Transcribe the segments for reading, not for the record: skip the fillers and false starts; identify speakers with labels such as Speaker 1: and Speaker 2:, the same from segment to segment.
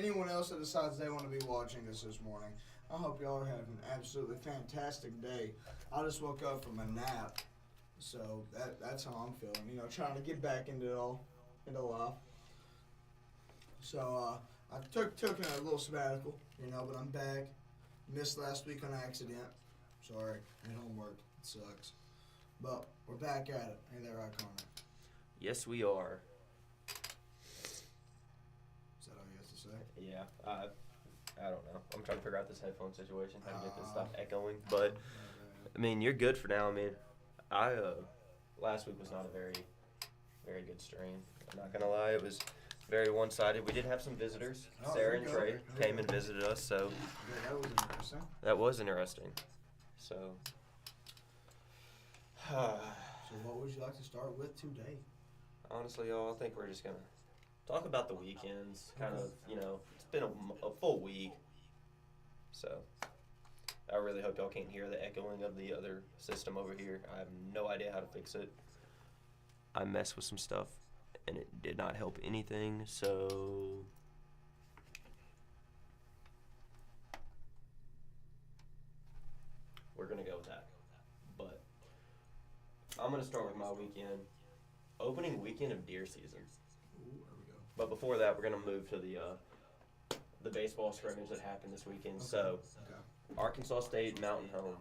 Speaker 1: anyone else that decides they want to be watching this morning. I hope y'all are having an absolutely fantastic day. I just woke up from a nap, so that's how I'm feeling. Trying to get back into life. So I took a little sabbatical, but I'm back. Missed last week on accident. Sorry, and homework. It sucks. But we're back at it. Ain't that right, Connor?
Speaker 2: Yes, we are.
Speaker 1: Is that all you have to say?
Speaker 2: Yeah, I don't know. I'm trying to figure out this headphone situation, how to get this stuff echoing. But, I mean, you're good for now. I mean, last week was not a very, very good stream. I'm not going to lie. It was very one-sided. We did have some visitors. Sarah and Trey came and visited us, so.
Speaker 1: Yeah, that was interesting.
Speaker 2: That was interesting. So.
Speaker 1: So what would you like to start with today?
Speaker 2: Honestly, y'all, I think we're just going to talk about the weekends. Kind of, it's been a full week. So, I really hope y'all can't hear the echoing of the other system over here. I have no idea how to fix it. I messed with some stuff, and it did not help anything, so. We're going to go with that. But I'm going to start with my weekend. Opening weekend of deer season.
Speaker 1: Ooh, there we go.
Speaker 2: But before that, we're going to move to the baseball scrimmage that happened this weekend.
Speaker 1: Okay.
Speaker 2: So,
Speaker 1: Okay.
Speaker 2: Arkansas State Mountain Home.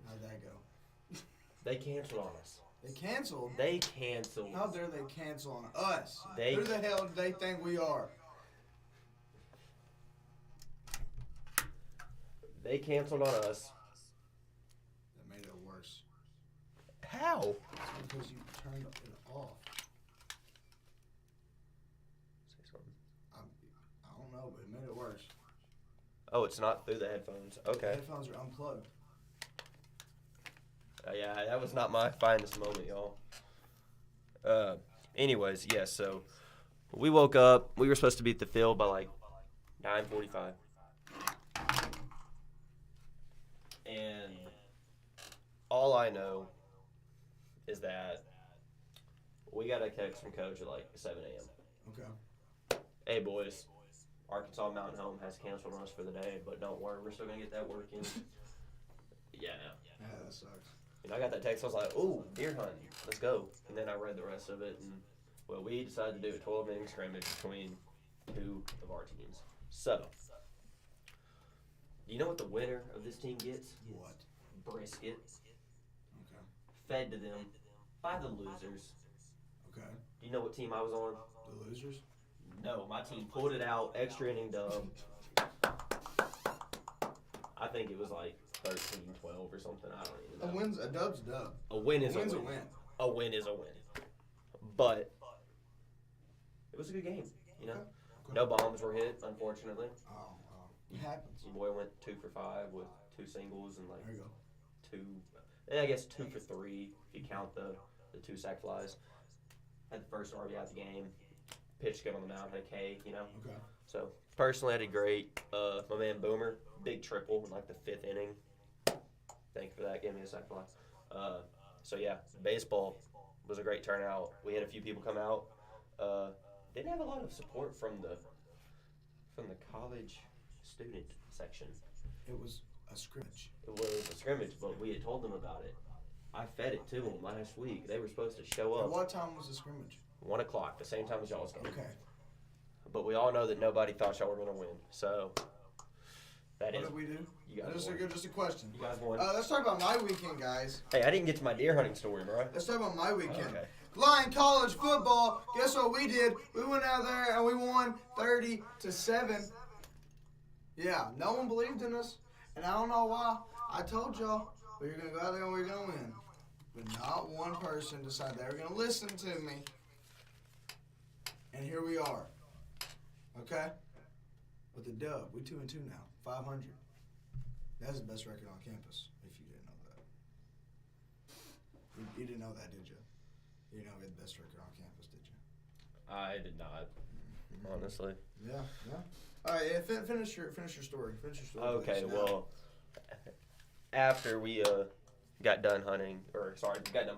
Speaker 1: How'd that go?
Speaker 2: They canceled on us.
Speaker 1: They canceled?
Speaker 2: They canceled.
Speaker 1: How dare they cancel on us?
Speaker 2: They-
Speaker 1: Who the hell do they think we are?
Speaker 2: They canceled on us.
Speaker 1: That made it worse.
Speaker 2: How?
Speaker 1: It's because you turned it off.
Speaker 2: Say something.
Speaker 1: I don't know, but it made it worse.
Speaker 2: Oh, it's not through the headphones.
Speaker 1: The
Speaker 2: Okay.
Speaker 1: headphones are unplugged.
Speaker 2: Yeah, that was not my finest moment, y'all. Anyways, yes, so we woke up. We were supposed to be at the field by like 9:45. And all I know is that we got a text from Coach at like 7 a.m.
Speaker 1: Okay.
Speaker 2: Hey, boys, Arkansas Mountain Home has canceled on us for the day, but don't worry, we're still going to get that working. Yeah.
Speaker 1: Yeah, that sucks.
Speaker 2: I got that text, I was like, ooh, deer hunting, let's go. And then I read the rest of it, and, well, we decided to do a 12-inning scrimmage between two of our teams. So, do you know what the winner of this team gets?
Speaker 1: What?
Speaker 2: Brisket,
Speaker 1: Okay.
Speaker 2: fed to them by the losers.
Speaker 1: Okay.
Speaker 2: Do you know what team I was on?
Speaker 1: The losers?
Speaker 2: No, my team pulled it out, extra inning dub. I think it was like 13-12 or something. I don't even know.
Speaker 1: A dub's a dub.
Speaker 2: A win is a
Speaker 1: win's
Speaker 2: win.
Speaker 1: a win.
Speaker 2: A win is a win. But it was a good game,
Speaker 1: Okay.
Speaker 2: No bombs were hit, unfortunately.
Speaker 1: Oh, it happens.
Speaker 2: Your boy went 2 for 5 with 2 singles and like
Speaker 1: There you go.
Speaker 2: 2 for 3 if you count the 2 sack flies. Had the first RBI of the game. Pitched good on the mound, had a K,
Speaker 1: Okay.
Speaker 2: So personally, I did great. My man Boomer, big triple in like the 5th inning. Thank you for that. Gave me a sack fly. So yeah, baseball was a great turnout. We had a few people come out. Didn't have a lot of support from the college student section.
Speaker 1: It was a scrimmage.
Speaker 2: It was a scrimmage, but we had told them about it. I fed it to them last week. They were supposed to show
Speaker 1: At
Speaker 2: up
Speaker 1: what time was the scrimmage?
Speaker 2: 1 o'clock, the same time as y'all's game.
Speaker 1: Okay.
Speaker 2: But we all know that nobody thought y'all were gonna win. So that
Speaker 1: What
Speaker 2: is
Speaker 1: did we do?
Speaker 2: you guys won.
Speaker 1: Just a question.
Speaker 2: You guys won.
Speaker 1: Let's talk about my weekend, guys.
Speaker 2: Hey, I didn't get to my deer hunting story, bro.
Speaker 1: Let's talk about my weekend.
Speaker 2: Okay.
Speaker 1: Lion College football. Guess what we did? We went out there and we won 30-7. Yeah, no one believed in us, and I don't know why. I told y'all we were gonna go out there and we were gonna win, but not one person decided they were gonna listen to me. And here we are. Okay? With the dub, we 2-2 now, 500. That's the best record on campus. If you didn't know that, you didn't know that, did you? You didn't know we had the best record on campus, did you?
Speaker 2: I did not, honestly.
Speaker 1: Yeah. All right, yeah, finish your story. Finish your story.
Speaker 2: Okay,
Speaker 1: please.
Speaker 2: well, after we got done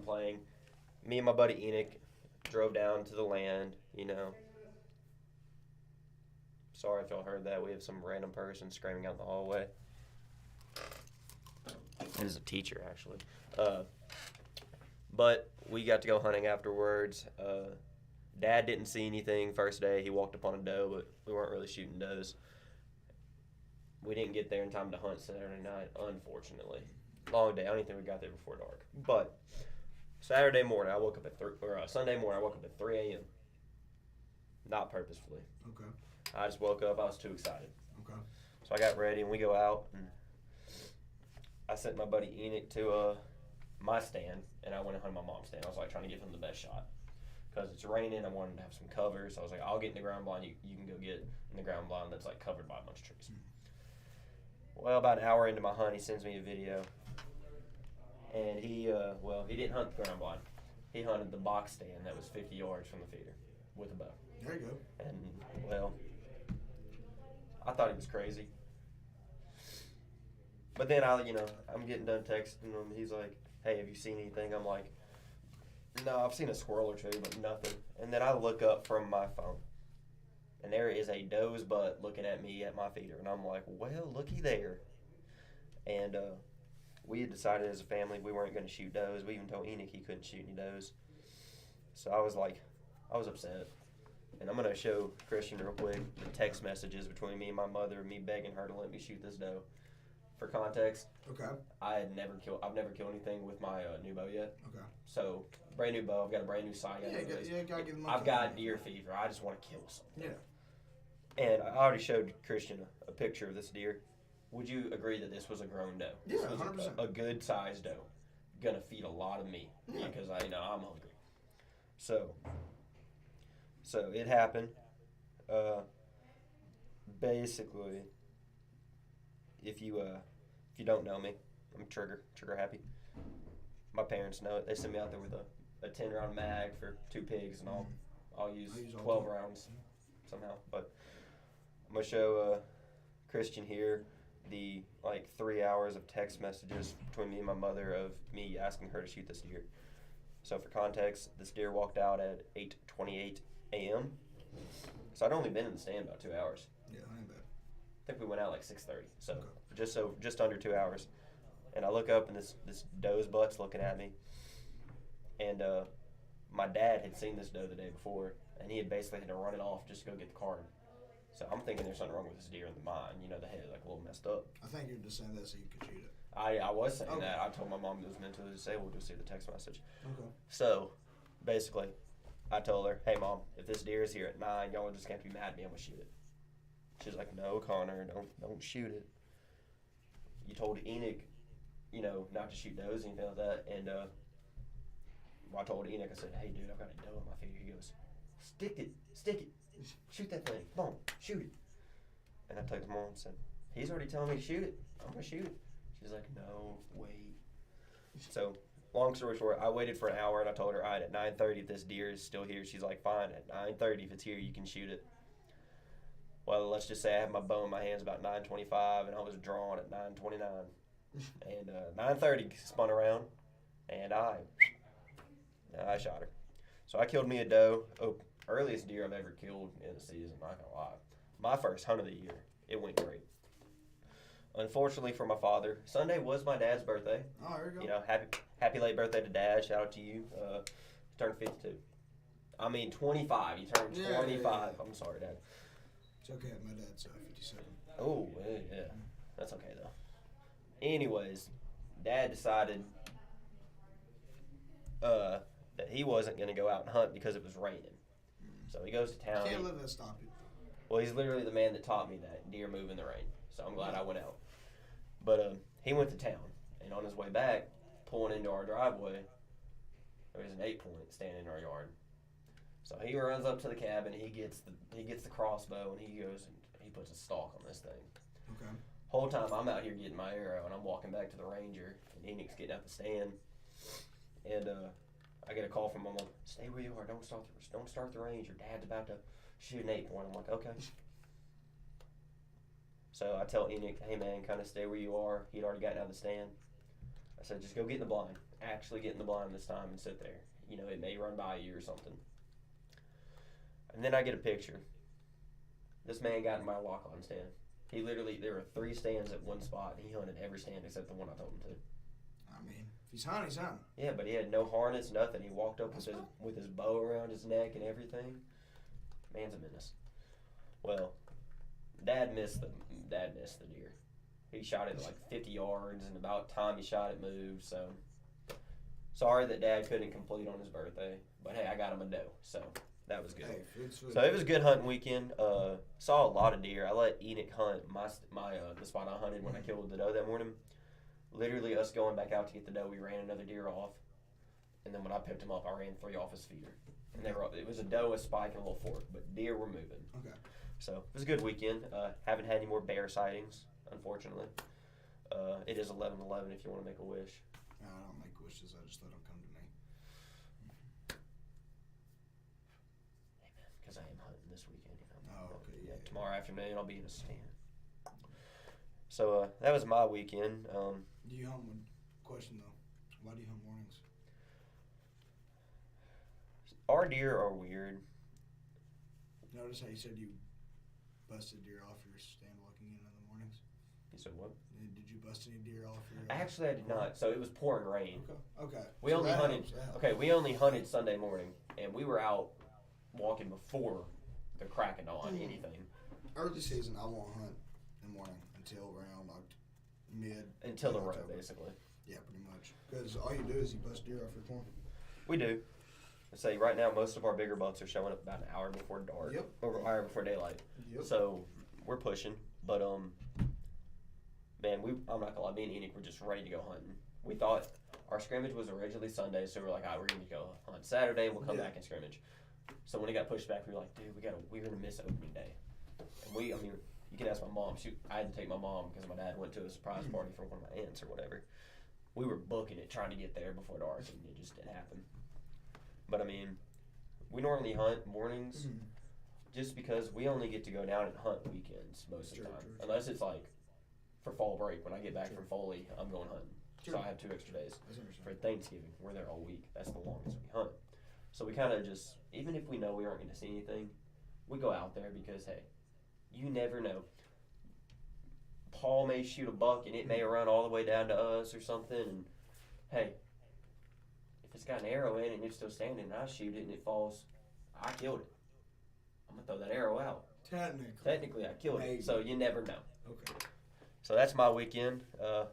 Speaker 2: playing, me and my buddy Enoch drove down to the land, you know. Sorry if y'all heard that. We have some random person screaming out in the hallway. It is a teacher, actually. But we got to go hunting afterwards. Dad didn't see anything first day. He walked upon a doe, but we weren't really shooting does. We didn't get there in time to hunt Saturday night, unfortunately. Long day. I don't even think we got there before dark. But Saturday morning, I woke up at Sunday morning, I woke up at 3 a.m. Not purposefully.
Speaker 1: Okay.
Speaker 2: I just woke up. I was too excited.
Speaker 1: Okay.
Speaker 2: So I got ready, and we go out, and I sent my buddy Enoch to my stand, and I went and hunted my mom's stand. I was like trying to give him the best shot because it's raining. I wanted to have some cover, so I was like, I'll get in the ground blind. You can go get in the ground blind that's like covered by a bunch of trees. Well, about an hour into my hunt, he sends me a video, and he didn't hunt the ground blind. He hunted the box stand that was 50 yards from the feeder with a bow.
Speaker 1: There you go.
Speaker 2: And well, I thought he was crazy. But then I'm getting done texting him. He's like, "Hey, have you seen anything?" I'm like, "No, I've seen a squirrel or two, but nothing." And then I look up from my phone, and there is a doe's butt looking at me at my feeder, and I'm like, "Well, looky there." And we had decided as a family we weren't going to shoot does. We even told Enoch he couldn't shoot any does. So I was upset. And I'm going to show Christian real quick the text messages between me and my mother, me begging her to let me shoot this doe. For context,
Speaker 1: Okay.
Speaker 2: I've never killed anything with my new bow yet.
Speaker 1: Okay.
Speaker 2: So, brand new bow. I've got a brand new sight.
Speaker 1: Gotta give them.
Speaker 2: I've got deer fever. I just want to kill something.
Speaker 1: Yeah.
Speaker 2: And I already showed Christian a picture of this deer. Would you agree that this was a grown doe?
Speaker 1: Yeah,
Speaker 2: This was
Speaker 1: 100%.
Speaker 2: a good sized doe. Gonna feed a lot of meat
Speaker 1: Yeah.
Speaker 2: because I'm hungry. So it happened. Basically, if you don't know me, I'm Trigger Happy. My parents know it. They sent me out there with a 10-round mag for 2 pigs, and I'll use
Speaker 1: all
Speaker 2: 12
Speaker 1: 10.
Speaker 2: rounds somehow. But I'm gonna show Christian here the 3 hours of text messages between me and my mother of me asking her to shoot this deer. So for context, this deer walked out at 8:28 a.m. So I'd only been in the stand about 2 hours.
Speaker 1: Yeah, I ain't bad.
Speaker 2: I think we went out 6:30.
Speaker 1: Okay.
Speaker 2: Just under 2 hours. And I look up and this doe's butt's looking at me. And my dad had seen this doe the day before, and he had basically had to run it off just to go get the card. So I'm thinking there's something wrong with this deer in the mind. The head a little messed up.
Speaker 1: I think you're just saying that so you could shoot it.
Speaker 2: I was saying
Speaker 1: Okay.
Speaker 2: that. I told my mom it was mentally disabled to see the text message.
Speaker 1: Okay.
Speaker 2: So basically, I told her, "Hey mom, if this deer is here at 9, y'all are just gonna have to be mad at me. I'm gonna shoot it." She's like, "No, Connor, don't shoot it. You told Enoch, not to shoot does, anything like that." And I told Enoch, I said, "Hey dude, I've got a doe in my feeder." He goes, stick it, shoot that thing, come on, shoot it." And I told mom and said, "He's already telling me to shoot it. I'm gonna shoot it." She's like, "No, wait." So long story short, I waited for an hour and I told her, "All right, at 9:30, if this deer is still here," she's like, "Fine, at 9:30, if it's here, you can shoot it." Well, let's just say I had my bow in my hands about 9:25 and I was drawn at 9:29. And 9:30 spun around and I shot her. So I killed me a doe. Earliest deer I've ever killed in the season, not gonna lie. My first hunt of the year. It went great. Unfortunately for my father, Sunday was my dad's birthday.
Speaker 1: Oh, there you go.
Speaker 2: Happy late birthday to Dad. Shout out to you. He turned 52. 25. You turned 25. I'm sorry, Dad.
Speaker 1: It's okay. My dad's 57.
Speaker 2: Oh, yeah. That's okay, though. Anyways, Dad decided that he wasn't going to go out and hunt because it was raining. So he goes to town.
Speaker 1: Can't let that stop you.
Speaker 2: Well, he's literally the man that taught me that deer move in the rain. So I'm glad I went out. But he went to town, and on his way back, pulling into our driveway, there was an 8-point standing in our yard. So he runs up to the cabin. He gets the crossbow, and he goes and he puts a stalk on this thing.
Speaker 1: Okay.
Speaker 2: Whole time I'm out here getting my arrow, and I'm walking back to the ranger, and Enoch's getting out the stand, and I get a call from my mom. "Stay where you are. Don't start the range. Your dad's about to shoot an 8-point." I'm like, "Okay." So I tell Enoch, "Hey man, kind of stay where you are." He'd already gotten out of the stand. I said, "Just go get in the blind. Actually get in the blind this time and sit there. It may run by you or something." And then I get a picture. This man got in my walk-on stand. He literally, there were 3 stands at one spot, and he hunted every stand except the one I told him to.
Speaker 1: I mean, if he's hunting, he's hunting.
Speaker 2: Yeah, but he had no harness, nothing. He walked up with his bow around his neck and everything. Man's a menace. Well, Dad missed the deer. He shot it like 50 yards, and about time he shot it moved. So sorry that Dad couldn't complete on his birthday, but hey, I got him a doe, so that was good.
Speaker 1: Hey,
Speaker 2: so it was a good hunting weekend. Saw a lot of deer. I let Enoch hunt the spot I hunted when I killed the doe that morning. Literally, us going back out to get the doe, we ran another deer off, and then when I picked him up, I ran 3 off his feeder. And it was a doe, a spike, and a little fork, but deer were moving.
Speaker 1: Okay.
Speaker 2: So it was a good weekend. Haven't had any more bear sightings, unfortunately. It is 11/11 if you want to make a wish.
Speaker 1: No, I don't make wishes. I just let them come to me.
Speaker 2: Amen. Because I am hunting this weekend.
Speaker 1: Oh, okay. Yeah.
Speaker 2: Tomorrow afternoon, I'll be in a stand. So that was my weekend.
Speaker 1: Do you hunt? Question though, why do you hunt mornings?
Speaker 2: Our deer are weird.
Speaker 1: Notice how you said you busted deer off your stand looking in the mornings?
Speaker 2: You said what?
Speaker 1: Did you bust any deer off your...
Speaker 2: Actually, I did not. So it was pouring rain.
Speaker 1: Okay.
Speaker 2: We only hunted Sunday morning, and we were out walking before the crack of dawn, anything.
Speaker 1: Early season, I won't hunt in the morning until around
Speaker 2: Until the rain, basically.
Speaker 1: Yeah, pretty much. Because all you do is you bust deer off your corn.
Speaker 2: We do. I say right now, most of our bigger bucks are showing up about an hour before dark.
Speaker 1: Yep.
Speaker 2: Or an hour before daylight.
Speaker 1: Yep.
Speaker 2: So we're pushing, but man, I'm not gonna lie, me and Enoch were just ready to go hunting. We thought our scrimmage was originally Sunday, so we're like, we're gonna go hunt Saturday, and we'll come back and scrimmage. So when it got pushed back, we were like, dude, we're gonna miss opening day. And you can ask my mom. I had to take my mom because my dad went to a surprise party for one of my aunts or whatever. We were booking it, trying to get there before dark, and it just didn't happen. But I mean, we normally hunt mornings just because we only get to go down and hunt weekends most of the time. Unless it's like for fall break. When I get back from Foley, I'm going hunting. So I have 2 extra days. For Thanksgiving, we're there all week. That's the longest we hunt. So we kind of just, even if we know we aren't going to see anything, we go out there because, hey, you never know. Paul may shoot a buck and it may run all the way down to us or something. And hey, if it's got an arrow in it and it's still standing and I shoot it and it falls, I killed it. I'm going to throw that arrow out. Technically, I killed it. So you never know.
Speaker 1: Okay.
Speaker 2: So that's my weekend.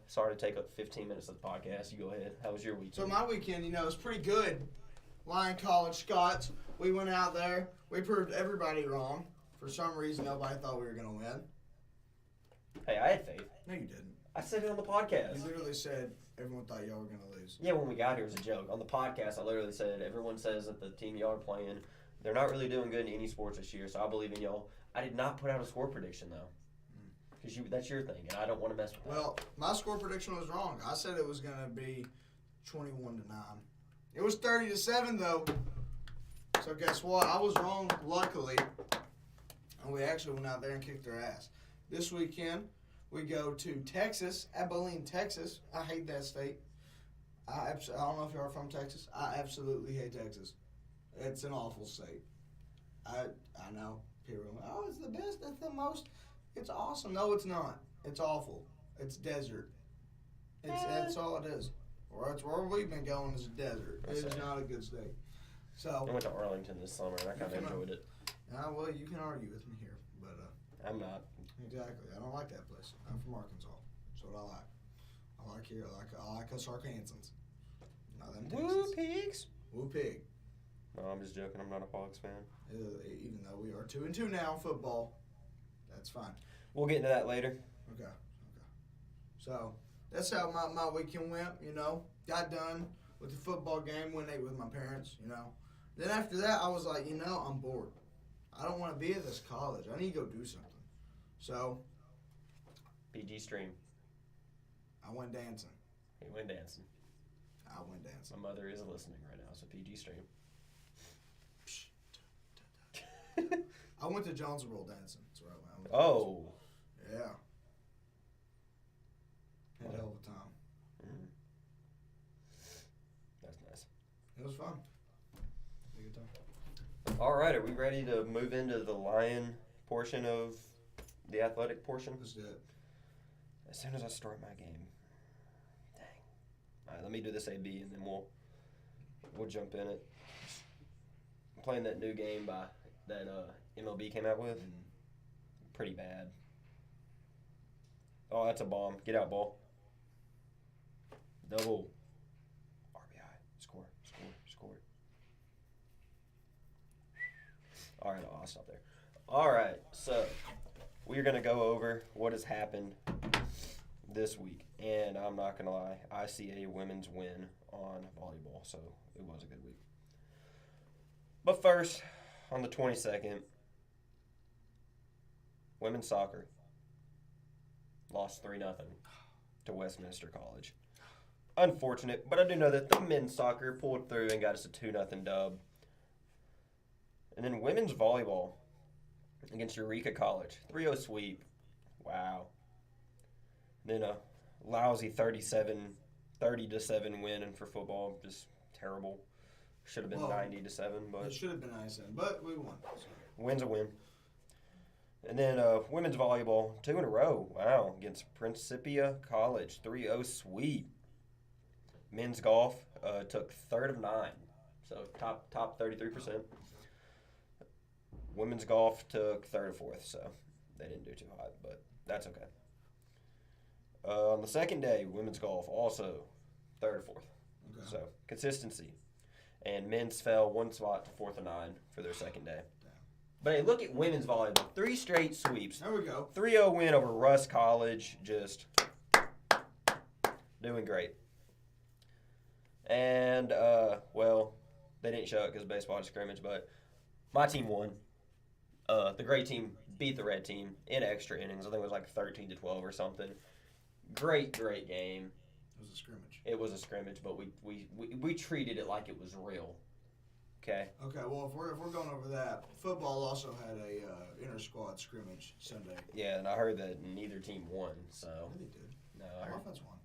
Speaker 2: Sorry to take up 15 minutes of the podcast. You go ahead. How was your weekend?
Speaker 1: So my weekend, it was pretty good. Lyon College Scots. We went out there. We proved everybody wrong. For some reason, nobody thought we were going to win.
Speaker 2: Hey, I had faith.
Speaker 1: No, you didn't.
Speaker 2: I said it on the podcast.
Speaker 1: You literally said everyone thought y'all were going to lose.
Speaker 2: Yeah, when we got here, it was a joke. On the podcast, I literally said everyone says that the team y'all are playing, they're not really doing good in any sports this year, so I believe in y'all. I did not put out a score prediction, though. Because that's your thing, and I don't want to mess with that.
Speaker 1: Well, my score prediction was wrong. I said it was going to be 21-9. It was 30-7, though. So guess what? I was wrong, luckily. And we actually went out there and kicked their ass. This weekend, we go to Texas, Abilene, Texas. I hate that state. I don't know if you are from Texas. I absolutely hate Texas. It's an awful state. I know. People are like, oh, it's the best. It's the most. It's awesome. No, it's not. It's awful. It's desert. That's all it is. That's where we've been going is a desert. It is not a good state. So
Speaker 2: I went to Arlington this summer, and I kind of enjoyed it.
Speaker 1: Well, you can argue with me here, but
Speaker 2: I'm not.
Speaker 1: Exactly. I don't like that place. I'm from Arkansas. That's what I like. I like here. I like us Arkansans. Not them Texans.
Speaker 2: Woo pigs.
Speaker 1: Woo pig.
Speaker 2: No, I'm just joking. I'm not a Hogs fan.
Speaker 1: Even though we are 2-2 now in football, that's fine.
Speaker 2: We'll get into that later.
Speaker 1: Okay. So that's how my weekend went. Got done with the football game. Went and ate with my parents. Then after that, I was like, I'm bored. I don't want to be at this college. I need to go do something. So
Speaker 2: PG stream.
Speaker 1: I went dancing.
Speaker 2: He went dancing.
Speaker 1: I went dancing.
Speaker 2: My mother is listening right now, so PG stream.
Speaker 1: I went to Jonesboro dancing. That's where I went.
Speaker 2: Oh.
Speaker 1: Yeah. Had a hell of a time.
Speaker 2: Mm. That's nice.
Speaker 1: It was fun. Had a good time.
Speaker 2: All right, are we ready to move into the Lion portion of the athletic portion?
Speaker 1: Let's do it.
Speaker 2: As soon as I start my game. Dang. All right, let me do this AB and then we'll jump in it. I'm playing that new game that MLB came out with. Pretty bad. Oh, that's a bomb. Get out, ball. Double. RBI. Score. All right, I'll stop there. All right, so we're going to go over what has happened this week. And I'm not going to lie, I see a women's win on volleyball, so it was a good week. But first, on the 22nd, women's soccer lost 3-0 to Westminster College. Unfortunate, but I do know that the men's soccer pulled through and got us a 2-0 dub. And then women's volleyball against Eureka College, 3-0 sweep. Wow. Then a lousy 30-7 win for football, just terrible. Should have been 90-7, but
Speaker 1: it should have been 97, but we won. So.
Speaker 2: Win's a win. And then women's volleyball, 2 in a row. Wow, against Principia College, 3-0 sweep. Men's golf took 3rd of 9, so top 33%. Women's golf took 3rd of 4th, so they didn't do too hot, but that's okay. On the second day, women's golf also 3rd of 4th.
Speaker 1: Okay.
Speaker 2: So consistency. And men's fell 1 spot to 4th of 9 for their second day. But hey, look at women's volleyball. 3 straight sweeps.
Speaker 1: There we go.
Speaker 2: 3-0 win over Russ College. Just doing great. And, well, they didn't show it because baseball had a scrimmage, but my team won. The gray team beat the red team in extra innings. I think it was like 13-12 or something. Great game.
Speaker 1: It was a scrimmage.
Speaker 2: It was a scrimmage, but we treated it like it was real. Okay.
Speaker 1: Okay. Well, if we're going over that, football also had a inter squad scrimmage Sunday.
Speaker 2: Yeah, and I heard that neither team won. So.
Speaker 1: Yeah, they did.
Speaker 2: No, I heard.
Speaker 1: Offense won.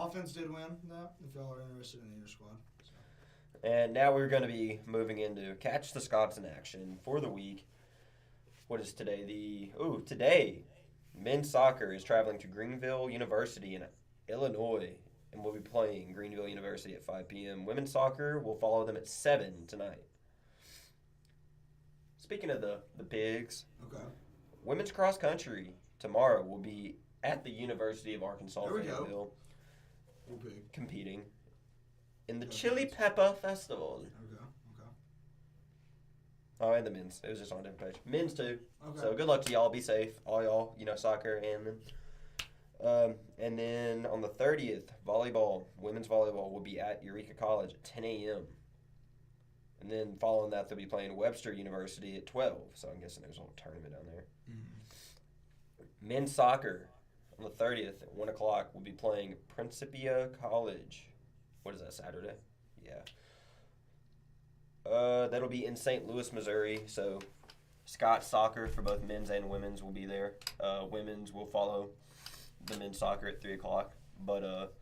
Speaker 1: Offense did win, though. If y'all are interested in the inter squad. So.
Speaker 2: And now we're going to be moving into Catch the Scots in action for the week. What is today? Today, men's soccer is traveling to Greenville University in Illinois, and we'll be playing Greenville University at 5 p.m. Women's soccer will follow them at 7 tonight. Speaking of the pigs,
Speaker 1: Okay.
Speaker 2: women's cross country tomorrow will be at the University of Arkansas
Speaker 1: There we go.
Speaker 2: Fayetteville
Speaker 1: We're big.
Speaker 2: competing in the
Speaker 1: Okay.
Speaker 2: Chili Pepper Festival.
Speaker 1: Okay.
Speaker 2: Oh, and the men's. It was just on a different page. Men's too.
Speaker 1: Okay.
Speaker 2: So good luck to y'all. Be safe, all y'all. Soccer and then. And then on the 30th, women's volleyball will be at Eureka College at 10 a.m. And then following that, they'll be playing Webster University at 12. So I'm guessing there's a little tournament down there.
Speaker 1: Mm-hmm.
Speaker 2: Men's soccer on the 30th at 1 o'clock will be playing Principia College. What is that, Saturday? Yeah. That'll be in St. Louis, Missouri. So Scots soccer for both men's and women's will be there. Women's will follow the men's soccer at 3 o'clock. But,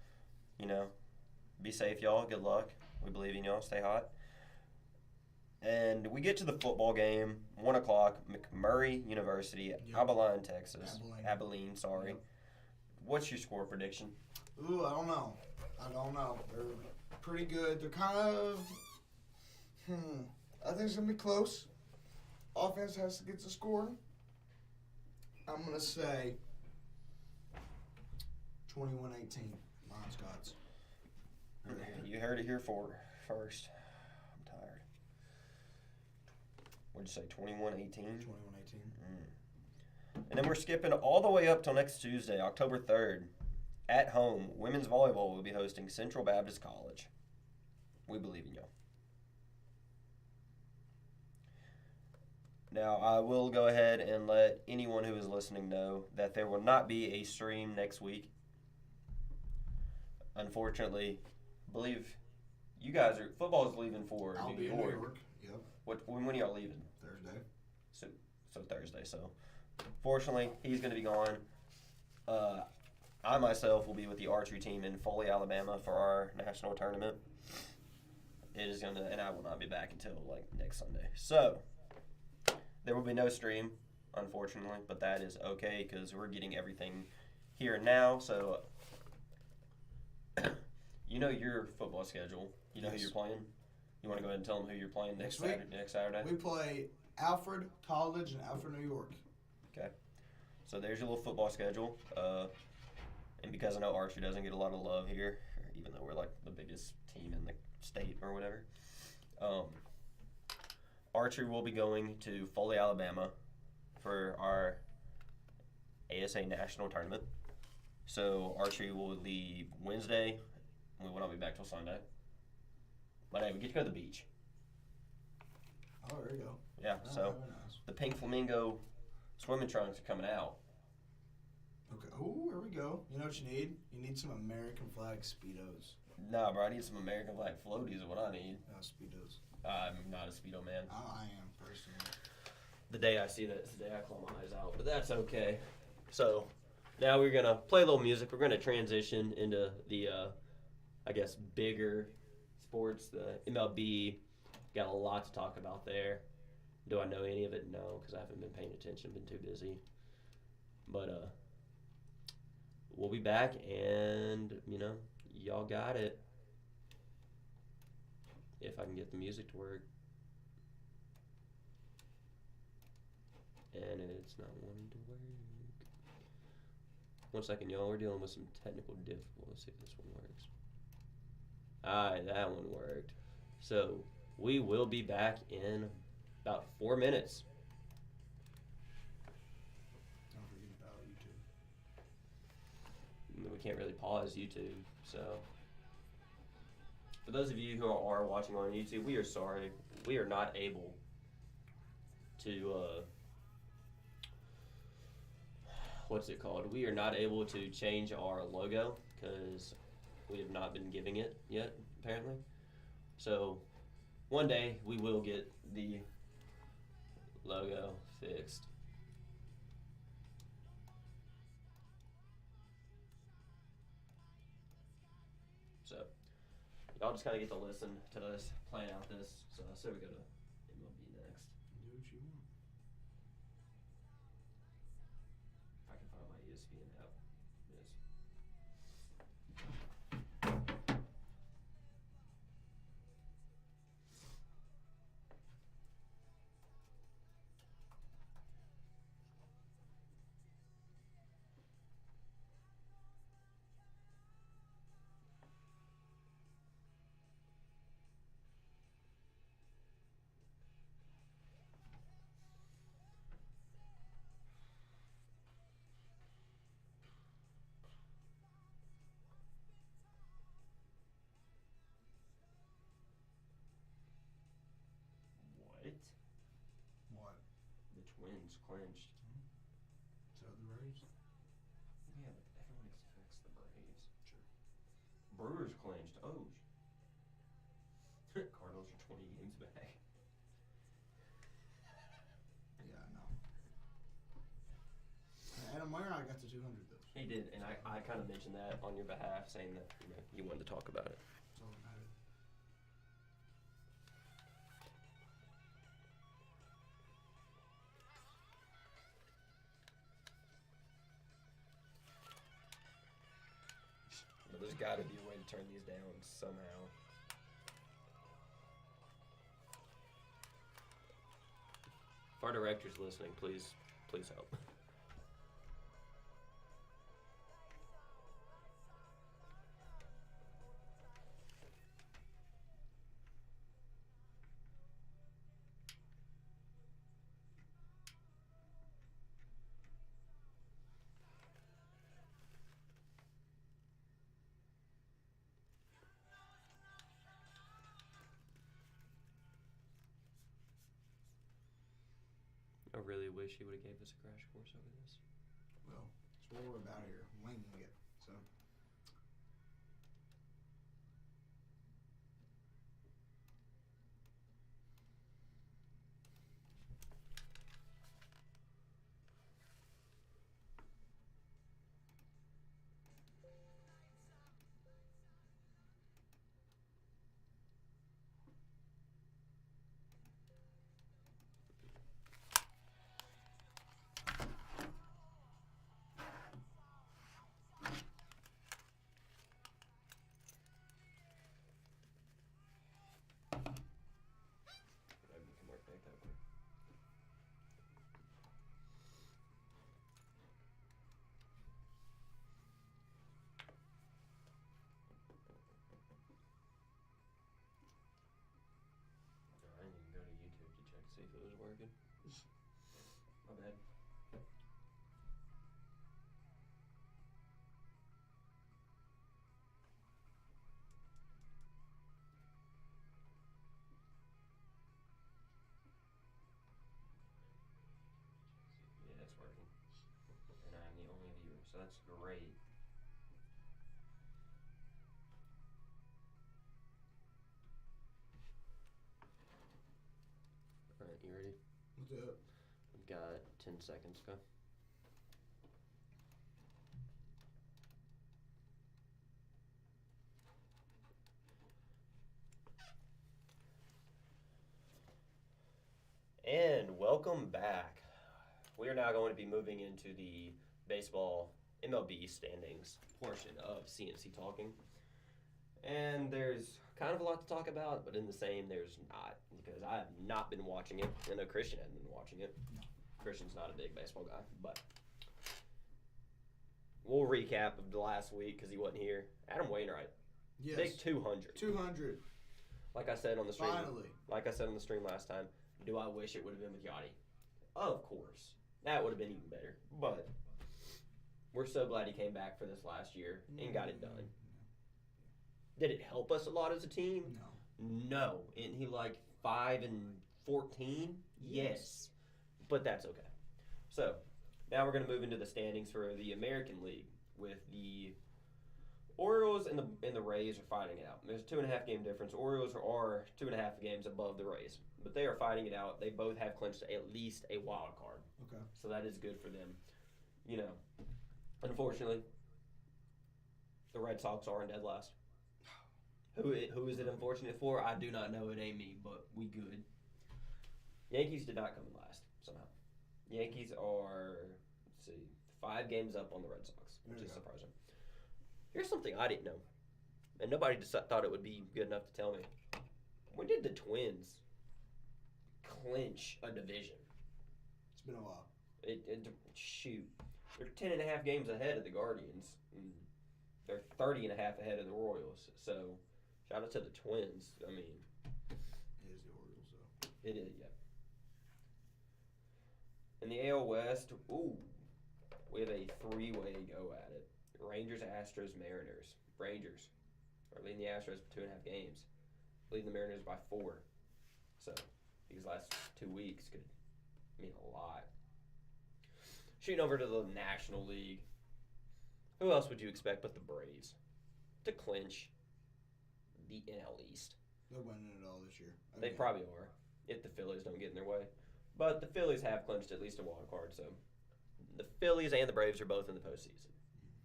Speaker 2: be safe, y'all. Good luck. We believe in y'all. Stay hot. And we get to the football game, 1 o'clock, McMurray University,
Speaker 1: Yep.
Speaker 2: Abilene, Texas.
Speaker 1: Abilene.
Speaker 2: Sorry.
Speaker 1: Yep.
Speaker 2: What's your score prediction?
Speaker 1: Ooh, I don't know. They're pretty good. They're kind of... I think it's going to be close. Offense has to get to scoring. I'm going to say 21-18. Lion Scots.
Speaker 2: You heard it here first. I'm tired. What'd you say, 21-18?
Speaker 1: 21-18.
Speaker 2: And then we're skipping all the way up till next Tuesday, October 3rd. At home, women's volleyball will be hosting Central Baptist College. We believe in y'all. Now, I will go ahead and let anyone who is listening know that there will not be a stream next week. Unfortunately, believe you guys are football's leaving for
Speaker 1: I'll
Speaker 2: New
Speaker 1: be in
Speaker 2: York.
Speaker 1: New York. Yep.
Speaker 2: When are y'all leaving?
Speaker 1: Thursday.
Speaker 2: So Thursday. So, fortunately, he's going to be gone. I myself will be with the archery team in Foley, Alabama for our national tournament. it is gonna, and I will not be back until like next Sunday. So there will be no stream, unfortunately, but that is okay because we're getting everything here and now. So you know your football schedule. You know who
Speaker 1: Yes.
Speaker 2: you're playing. You want to go ahead and tell them who you're playing next
Speaker 1: Next week?
Speaker 2: Saturday? Next Saturday.
Speaker 1: We play Alfred College in Alfred, New York.
Speaker 2: So there's your little football schedule. And because I know Archer doesn't get a lot of love here, even though we're like the biggest team in the state or whatever, Archer will be going to Foley, Alabama for our ASA National Tournament. So Archery will leave Wednesday. We will not be back till Sunday. But hey, we get to go to the beach.
Speaker 1: Oh, there you go.
Speaker 2: Yeah,
Speaker 1: Oh,
Speaker 2: so
Speaker 1: very nice.
Speaker 2: the Pink Flamingo swimming trunks are coming out.
Speaker 1: Okay. Oh, here we go. You know what you need? You need some American flag Speedos.
Speaker 2: Nah, bro, I need some American flag floaties is what I need.
Speaker 1: No, Speedos.
Speaker 2: I'm not a Speedo man.
Speaker 1: I am, personally.
Speaker 2: The day I see that is the day I claw my eyes out, but that's okay. So now we're gonna play a little music. We're gonna transition into the, I guess, bigger sports. The MLB, got a lot to talk about there. Do I know any of it? No, because I haven't been paying attention. Been too busy. But we'll be back, and y'all got it. If I can get the music to work. And it's not wanting to work. 1 second, y'all. We're dealing with some technical difficulties. Let's see if this one works. Alright, that one worked. So, we will be back in about 4 minutes.
Speaker 1: Don't forget about YouTube.
Speaker 2: We can't really pause YouTube, so. For those of you who are watching on YouTube, we are sorry. We are not able to, what's it called? We are not able to change our logo because we have not been giving it yet, apparently. So, one day we will get the logo fixed. So, y'all just kind of get to listen to us plan out this. So, I say we go to MLB next.
Speaker 1: Do what you want.
Speaker 2: If I can find my ESPN app. Yes. What?
Speaker 1: What?
Speaker 2: The Twins clinched.
Speaker 1: So the Braves?
Speaker 2: Yeah, but everyone expects the Braves.
Speaker 1: Sure.
Speaker 2: Brewers clinched. Oh. Cardinals are 20 games back.
Speaker 1: Yeah, I know. Adam Wainwright got to 200 though.
Speaker 2: He did, and I kind of mentioned that on your behalf, saying that you wanted to talk about it.
Speaker 1: That's all that mattered.
Speaker 2: But there's got to be a way to turn these down somehow. If our director's listening, please help. I really wish he would have gave us a crash course over this.
Speaker 1: Well, that's what we're about here. Winging it. So.
Speaker 2: so that's great. All right, you ready?
Speaker 1: What's up?
Speaker 2: We've got 10 seconds. Go. And welcome back. We are now going to be moving into the baseball MLB standings portion of CNC Talking. And there's kind of a lot to talk about, but in the same, there's not, because I have not been watching it. I know Christian hasn't been watching it. Christian's not a big baseball guy, but we'll recap of the last week because he wasn't here. Adam Wainwright,
Speaker 1: Yes.
Speaker 2: big 200.
Speaker 1: 200.
Speaker 2: Like I said on the stream,
Speaker 1: Finally.
Speaker 2: like I said on the stream last time, do I wish it would have been with Yachty? Of course. That would have been even better. But we're so glad he came back for this last year and got it done. Did it help us a lot as a team?
Speaker 1: No.
Speaker 2: No. Isn't he like 5-14? Yes. But that's okay. So now we're going to move into the standings for the American League with the Orioles and the Rays are fighting it out. There's a 2.5 game difference. Orioles are 2.5 games above the Rays, but they are fighting it out. They both have clinched at least a wild card.
Speaker 1: Okay.
Speaker 2: So that is good for them. You know, unfortunately, the Red Sox are in dead last. Who is it unfortunate for? I do not know. It ain't me, but we good. Yankees did not come in last somehow. Yankees are, let's see, 5 games up on the Red Sox, which is surprising. Here's something I didn't know, and nobody just thought it would be good enough to tell me. When did the Twins clinch a division?
Speaker 1: It's been a while.
Speaker 2: Shoot. They're 10.5 games ahead of the Guardians. And they're 30.5 ahead of the Royals. So, shout out to the Twins. I mean,
Speaker 1: It is the Orioles, though.
Speaker 2: it is, yeah. In the AL West, we have a 3-way go at it. Rangers, Astros, Mariners. Rangers are leading the Astros by 2.5 games. Leading the Mariners by 4. So, these last 2 weeks could mean a lot. Shooting over to the National League. Who else would you expect but the Braves to clinch the NL East?
Speaker 1: They're winning it all this year.
Speaker 2: They probably are, if the Phillies don't get in their way. But the Phillies have clinched at least a wild card, so the Phillies and the Braves are both in the postseason.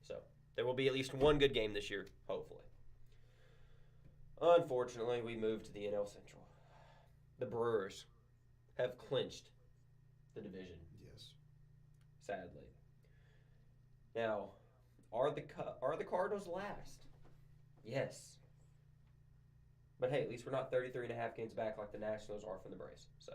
Speaker 2: So there will be at least one good game this year, hopefully. Unfortunately, we moved to the NL Central. The Brewers have clinched the division.
Speaker 1: Yes.
Speaker 2: Sadly. Now, are the Cardinals last? Yes. But hey, at least we're not 33.5 games back like the Nationals are from the Braves. So,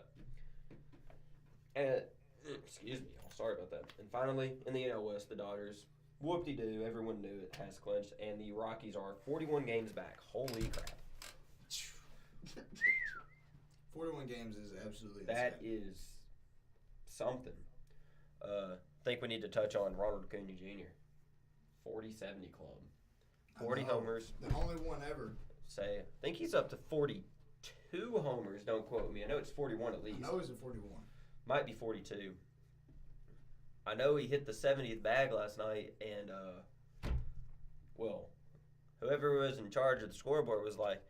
Speaker 2: excuse me, y'all. Sorry about that. And finally, in the NL West, the Dodgers, whoop-de-doo, everyone knew it, has clinched, and the Rockies are 41 games back. Holy crap.
Speaker 1: 41 games is absolutely insane.
Speaker 2: That is something. Think we need to touch on Ronald Acuna Jr. 40-70 club. 40 homers.
Speaker 1: The only one ever.
Speaker 2: I think he's up to 42 homers. Don't quote me. I know it's 41 at least.
Speaker 1: I know he's at 41.
Speaker 2: Might be 42. I know he hit the 70th bag last night, and whoever was in charge of the scoreboard was like,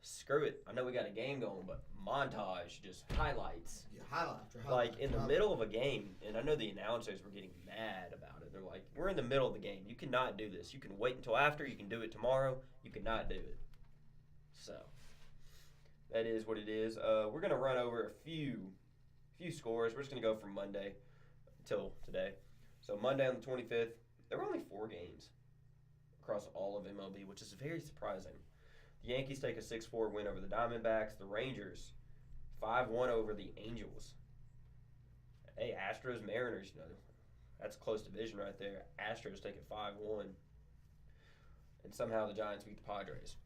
Speaker 2: "Screw it. I know we got a game going, but montage, just highlights."
Speaker 1: Yeah, highlight after highlight.
Speaker 2: Like in the middle of a game, and I know the announcers were getting mad about it. They're like, "We're in the middle of the game. You cannot do this. You can wait until after. You can do it tomorrow. You cannot do it." So that is what it is. We're gonna run over a few scores. We're just gonna go from Monday till today. So Monday on the 25th, there were only 4 games across all of MLB, which is very surprising. The Yankees take a 6-4 win over the Diamondbacks. The Rangers 5-1 over the Angels. Hey, Astros, Mariners, that's a close division right there. Astros take it 5-1. And somehow the Giants beat the Padres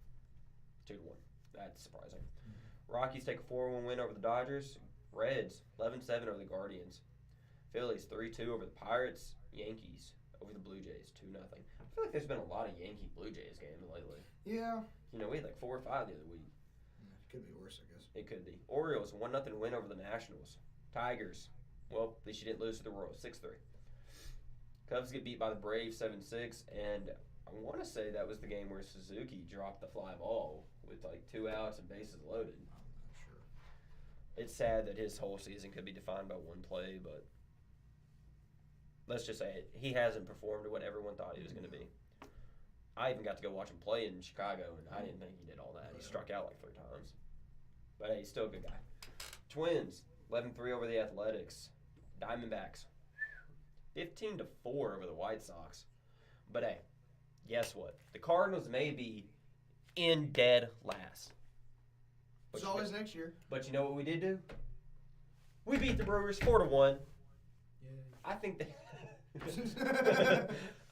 Speaker 2: 2-1. That's surprising. Rockies take a 4-1 win over the Dodgers. Reds 11-7 over the Guardians. Phillies 3-2 over the Pirates. Yankees over the Blue Jays 2-0. I feel like there's been a lot of Yankee Blue Jays games lately.
Speaker 1: Yeah.
Speaker 2: We had like 4 or 5 the other week.
Speaker 1: It could be worse, I guess.
Speaker 2: It could be. Orioles 1-0 win over the Nationals. Tigers, well, at least you didn't lose to the Royals 6-3. Cubs get beat by the Braves 7-6, and I want to say that was the game where Suzuki dropped the fly ball with like 2 outs and bases loaded.
Speaker 1: I'm not sure.
Speaker 2: It's sad that his whole season could be defined by one play, but let's just say it. He hasn't performed to what everyone thought he was going to be. I even got to go watch him play in Chicago, and I didn't think he did all that. He struck out like 3 times. But hey, he's still a good guy. Twins, 11-3 over the Athletics. Diamondbacks, 15-4 over the White Sox. But hey, guess what? The Cardinals may be in dead last. But
Speaker 1: It's always next year.
Speaker 2: But you know what we did do? We beat the Brewers 4-1.
Speaker 1: Yeah.
Speaker 2: I think that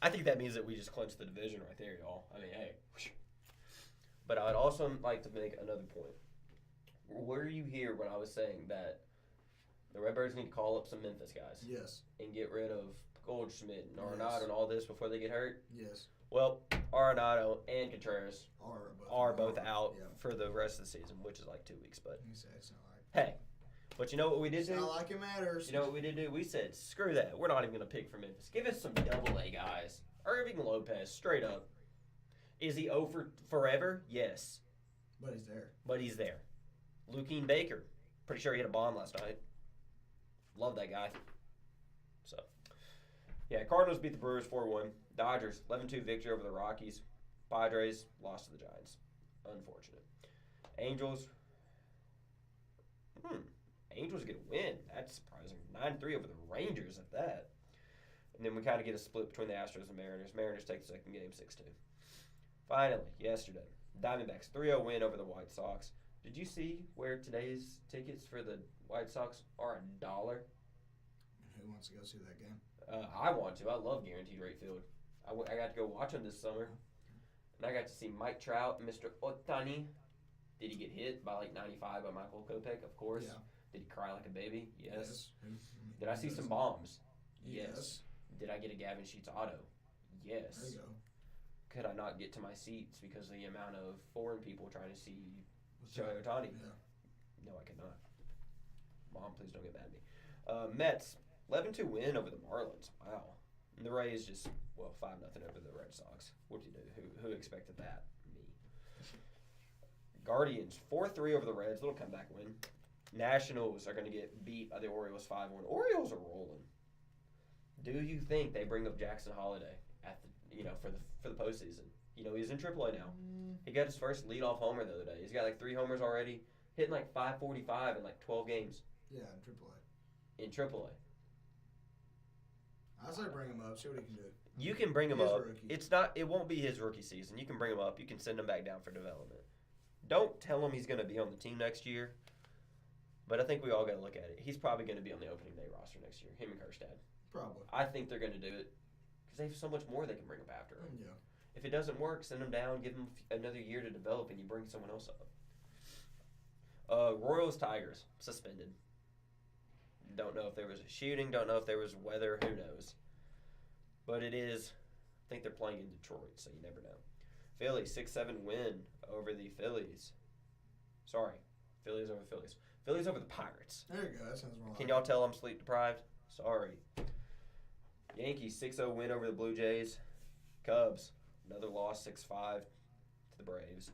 Speaker 2: I think that means that we just clinched the division right there, y'all. I mean, hey. But I'd also like to make another point. Were you here when I was saying that the Redbirds need to call up some Memphis guys
Speaker 1: Yes.
Speaker 2: and get rid of Goldschmidt and Arenado
Speaker 1: Yes.
Speaker 2: and all this before they get hurt?
Speaker 1: Yes.
Speaker 2: Well, Arenado and Contreras are both out
Speaker 1: Yeah.
Speaker 2: for the rest of the season, which is like 2 weeks. But
Speaker 1: You say it's not like.
Speaker 2: hey, but you know what we did
Speaker 1: It's
Speaker 2: do?
Speaker 1: not like it matters.
Speaker 2: You know what we did do? We said, screw that. We're not even going to pick for Memphis. Give us some double-A guys. Irving Lopez, straight up. Is he over forever? Yes.
Speaker 1: But he's there.
Speaker 2: But he's there. Lukeen Baker. Pretty sure he hit a bomb last night. Love that guy. So, yeah, Cardinals beat the Brewers 4-1. Dodgers, 11-2 victory over the Rockies. Padres lost to the Giants. Unfortunate. Angels. Angels get a win. That's surprising. 9-3 over the Rangers at that. And then we kind of get a split between the Astros and Mariners. Mariners take the second game 6-2. Finally, yesterday, Diamondbacks 3-0 win over the White Sox. Did you see where today's tickets for the White Sox are $1?
Speaker 1: Who wants to go see that game?
Speaker 2: I want to. I love Guaranteed Rate Field. I got to go watch them this summer. And I got to see Mike Trout and Mr. Ohtani. Did he get hit by like 95 by Michael Kopech? Of course.
Speaker 1: Yeah.
Speaker 2: Did he cry like a baby? Yes.
Speaker 1: Who-
Speaker 2: Did I see some bombs? Yes.
Speaker 1: Yes.
Speaker 2: Did I get a Gavin Sheets auto? Yes.
Speaker 1: There you go.
Speaker 2: Could I not get to my seats because of the amount of foreign people trying to see
Speaker 1: What's
Speaker 2: Shohei
Speaker 1: that?
Speaker 2: Ohtani?
Speaker 1: Yeah.
Speaker 2: No, I could not. Mom, please don't get mad at me. Mets, 11-2 win over the Marlins. Wow. And the Rays just, 5-0 over the Red Sox. Whoop-de-doo. Who expected that? Me. Guardians, 4-3 over the Reds. Little comeback win. Nationals are going to get beat by the Orioles 5-1. Orioles are rolling. Do you think they bring up Jackson Holiday at the, for the postseason? He's in AAA now. He got his first leadoff homer the other day. He's got like 3 homers already, hitting like 545 in like 12 games
Speaker 1: Yeah, in AAA.
Speaker 2: in AAA.
Speaker 1: I'd say bring him up, see what he can do.
Speaker 2: You can bring him
Speaker 1: He is a
Speaker 2: up.
Speaker 1: rookie.
Speaker 2: It won't be his rookie season. You can bring him up. You can send him back down for development. Don't tell him he's going to be on the team next year. But I think we all got to look at it. He's probably going to be on the opening day roster next year. Him and Kerstad.
Speaker 1: Probably.
Speaker 2: I think they're going to do it because they have so much more they can bring up after him.
Speaker 1: Yeah.
Speaker 2: If it doesn't work, send him down, give him another year to develop, and you bring someone else up. Royals Tigers suspended. Don't know if there was a shooting. Don't know if there was weather. Who knows? But it is. I think they're playing in Detroit, so you never know. Phillies 6-7 win over the Phillies. Sorry, Phillies over Phillies. Phillies over the Pirates.
Speaker 1: There you go. That sounds more
Speaker 2: Can
Speaker 1: like
Speaker 2: y'all tell I'm sleep deprived? Sorry. Yankees 6-0 win over the Blue Jays. Cubs, another loss 6-5 to the Braves.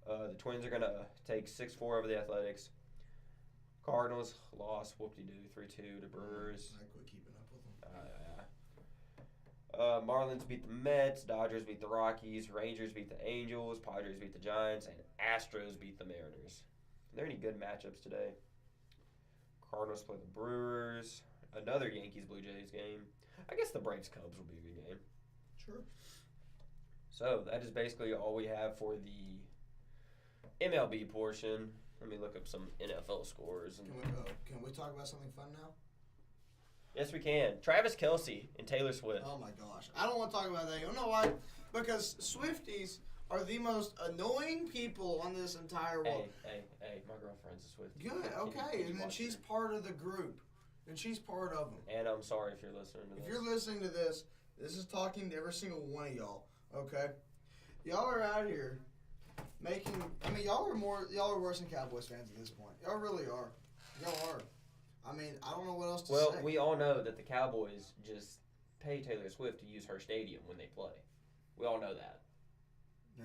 Speaker 2: The Twins are going to take 6-4 over the Athletics. Cardinals lost whoop-de-doo 3-2 to Brewers.
Speaker 1: I quit keeping up with them.
Speaker 2: Marlins beat the Mets. Dodgers beat the Rockies. Rangers beat the Angels. Padres beat the Giants. And Astros beat the Mariners. Are there any good matchups today? Cardinals play the Brewers. Another Yankees-Blue Jays game. I guess the Braves-Cubs will be a good game.
Speaker 1: Sure.
Speaker 2: So that is basically all we have for the MLB portion. Let me look up some NFL scores.
Speaker 1: Can we talk about something fun now?
Speaker 2: Yes, we can. Travis Kelce and Taylor Swift.
Speaker 1: Oh my gosh. I don't want to talk about that. You know why? Because Swifties are the most annoying people on this entire world.
Speaker 2: Hey, my girlfriend's a Swift.
Speaker 1: Good, okay. And then she's part of the group. And she's part of them.
Speaker 2: And I'm sorry if you're listening to this.
Speaker 1: If you're listening to this, this is talking to every single one of y'all, okay? Y'all are out here making, y'all are worse than Cowboys fans at this point. Y'all really are. Y'all are. I don't know what else to say.
Speaker 2: Well, we all know that the Cowboys just pay Taylor Swift to use her stadium when they play. We all know that.
Speaker 1: Yeah,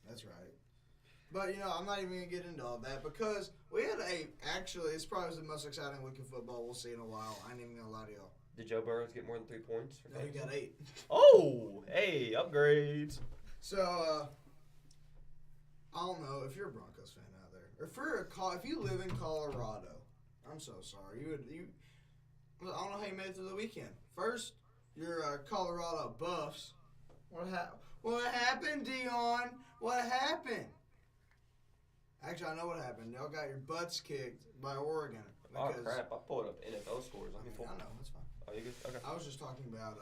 Speaker 1: that's right. But, I'm not even going to get into all that because we had actually, it's probably the most exciting week of football we'll see in a while. I ain't even going to lie to y'all.
Speaker 2: Did Joe Burrows get more than 3 points?
Speaker 1: No, he got 8.
Speaker 2: Oh, hey, upgrades.
Speaker 1: So, I don't know if you're a Broncos fan out there. Or if you live in Colorado, I'm so sorry. I don't know how you made it through the weekend. First, you're Colorado Buffs. What happened, Dion? What happened? Actually, I know what happened. Y'all got your butts kicked by Oregon.
Speaker 2: Oh, crap. I pulled up NFL scores.
Speaker 1: I know, that's fine.
Speaker 2: Oh, you good? Okay.
Speaker 1: I was just talking about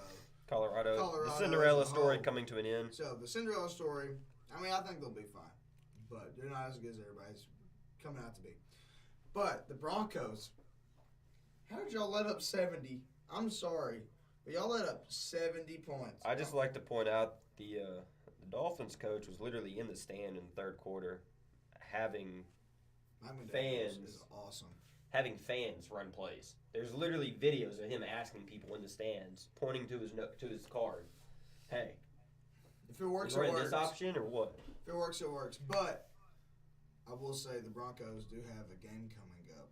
Speaker 2: Colorado. The Cinderella story coming to an end.
Speaker 1: So, the Cinderella story, I think they'll be fine. But they're not as good as everybody's coming out to be. But the Broncos, how did y'all let up 70? I'm sorry, but y'all let up 70 points.
Speaker 2: I just like to point out the Dolphins coach was literally in the stand in the third quarter having fans.
Speaker 1: Is awesome.
Speaker 2: Having fans run plays. There's literally videos of him asking people in the stands, pointing to his card. Hey,
Speaker 1: if it works,
Speaker 2: it works.
Speaker 1: This
Speaker 2: option or what?
Speaker 1: If it works, it works. But I will say the Broncos do have a game coming up.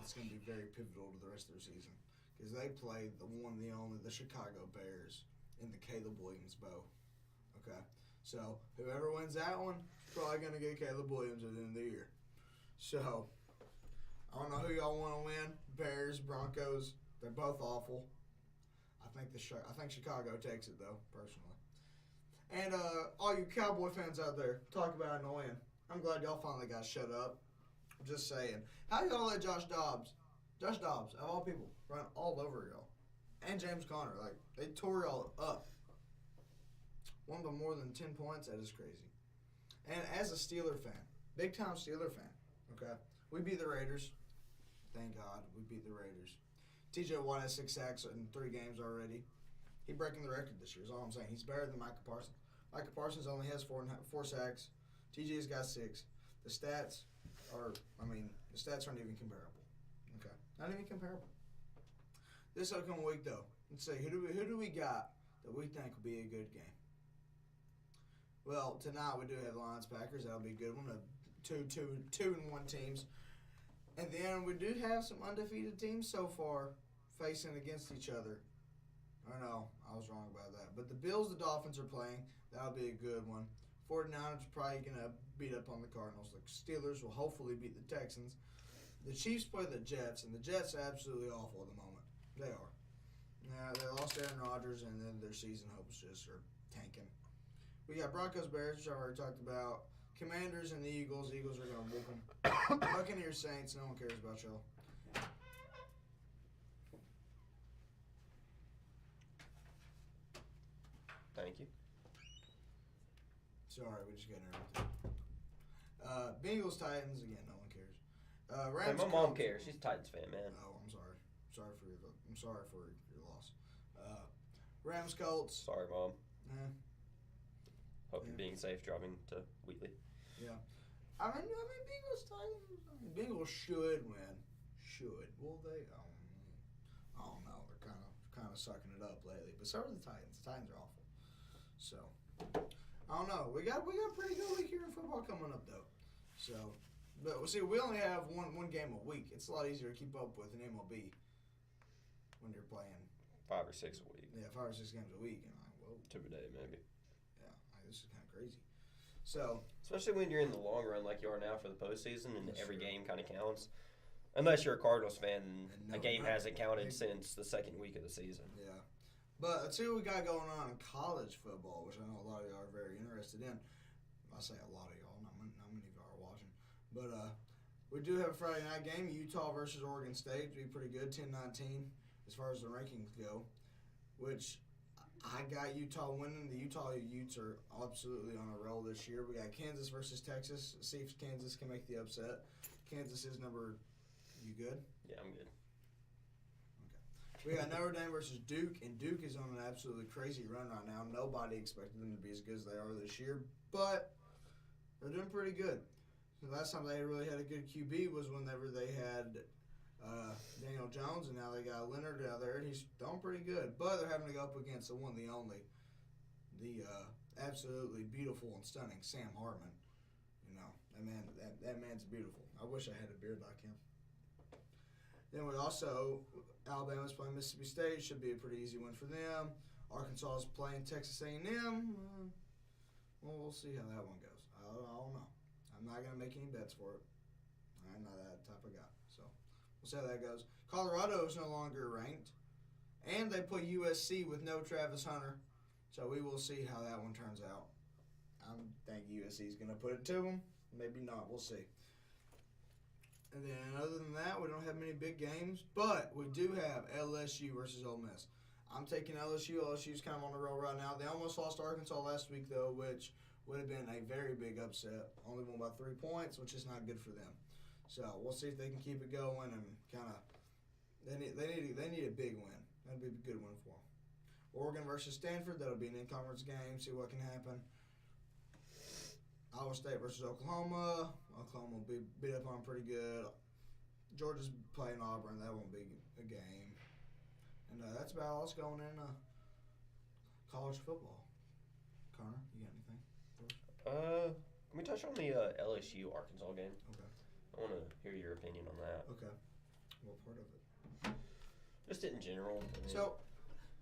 Speaker 1: It's going to be very pivotal to the rest of their season because they play the one, the only, the Chicago Bears in the Caleb Williams bow. Okay, so whoever wins that one is probably going to get Caleb Williams at the end of the year. So I don't know who y'all want to win. Bears, Broncos, they're both awful. I think Chicago takes it though, personally. And all you Cowboy fans out there, talk about annoying. I'm glad y'all finally got shut up. I'm just saying. How y'all let Josh Dobbs, of all people, run all over y'all? And James Conner. Like, they tore y'all up. Won by more than 10 points. That is crazy. And as a Steeler fan, big-time Steeler fan, okay, we beat the Raiders. Thank God we beat the Raiders. TJ Watt has 6 sacks in 3 games already. He's breaking the record this year is all I'm saying. He's better than Micah Parsons. Micah Parsons only has 4 sacks. TJ's got 6. The stats aren't even comparable. Okay, not even comparable. This upcoming week, though, let's see who do we got that we think will be a good game. Well, tonight we do have Lions Packers. That'll be a good one. 2-1 teams. And then we do have some undefeated teams so far facing against each other. Or no, I was wrong about that. But the Bills, the Dolphins are playing. That'll be a good one. 49ers are probably going to beat up on the Cardinals. The Steelers will hopefully beat the Texans. The Chiefs play the Jets, and the Jets are absolutely awful at the moment. They are. Yeah, they lost Aaron Rodgers, and then their season hopes just are tanking. We got Broncos, Bears, which I already talked about. Commanders and the Eagles. Eagles are going to whoop them. Buccaneers, Saints. No one cares about y'all.
Speaker 2: Thank you.
Speaker 1: Sorry, we just got everything. Bengals, Titans. Again, no one cares.
Speaker 2: Hey,
Speaker 1: Rams.
Speaker 2: my mom cares. She's a Titans fan, man.
Speaker 1: Oh, I'm sorry. I'm sorry for your loss. Rams, Colts.
Speaker 2: Sorry, Mom. Hope
Speaker 1: Yeah.
Speaker 2: you're being safe driving to Wheatley.
Speaker 1: Yeah. I mean, Bengals, Titans. Bengals should win. Should. Will they? I don't know. They're kind of sucking it up lately. But so are the Titans. The Titans are awful. So, I don't know. We got a pretty good week here in football coming up though. So, but see, we only have one game a week. It's a lot easier to keep up with in MLB when you're playing
Speaker 2: 5 or 6 a week.
Speaker 1: Yeah, 5 or 6 games a week. And I'm like, whoa.
Speaker 2: 2 a day, maybe.
Speaker 1: Yeah, this is kind of crazy. So,
Speaker 2: especially when you're in the long run like you are now for the postseason and every
Speaker 1: sure.
Speaker 2: game kind of counts. Unless you're a Cardinals fan and
Speaker 1: No,
Speaker 2: a game
Speaker 1: not-
Speaker 2: hasn't counted since the second week of the season.
Speaker 1: yeah. But let's see what we got going on in college football, which I know a lot of y'all are very interested in. I say a lot of y'all, not many of y'all are watching. But we do have a Friday night game, Utah versus Oregon State. It'll be pretty good, 10-19 as far as the rankings go, which I got Utah winning. The Utah Utes are absolutely on a roll this year. We got Kansas versus Texas. See if Kansas can make the upset. Kansas is number. You good?
Speaker 2: Yeah, I'm good.
Speaker 1: We got Notre Dame versus Duke, and Duke is on an absolutely crazy run right now. Nobody expected them to be as good as they are this year, but they're doing pretty good. The last time they really had a good QB was whenever they had Daniel Jones, and now they got Leonard out there. He's done pretty good, but they're having to go up against the one, the only, the absolutely beautiful and stunning Sam Hartman. You know, that man's beautiful. I wish I had a beard like him. Then we also, Alabama's playing Mississippi State. Should be a pretty easy win for them. Arkansas is playing Texas A&M. Well, we'll see how that one goes. I don't know. I'm not going to make any bets for it. I'm not that type of guy. So we'll see how that goes. Colorado is no longer ranked. And they put USC with no Travis Hunter. So we will see how that one turns out. I think USC is going to put it to them. Maybe not. We'll see. And then other than that, we don't have many big games. But we do have LSU versus Ole Miss. I'm taking LSU. LSU's kind of on the roll right now. They almost lost to Arkansas last week, though, which would have been a very big upset. Only won by 3 points, which is not good for them. So we'll see if they can keep it going and kind of they need a big win. That'd be a good win for them. Oregon versus Stanford. That'll be an in-conference game. See what can happen. Iowa State versus Oklahoma. Oklahoma will be beat up on pretty good. Georgia's playing Auburn. That won't be a game. And that's about all that's going in college football. Connor, you got anything?
Speaker 2: Can we touch on the LSU Arkansas game?
Speaker 1: Okay.
Speaker 2: I want to hear your opinion on that.
Speaker 1: Okay. What part of it?
Speaker 2: Just in general.
Speaker 1: So,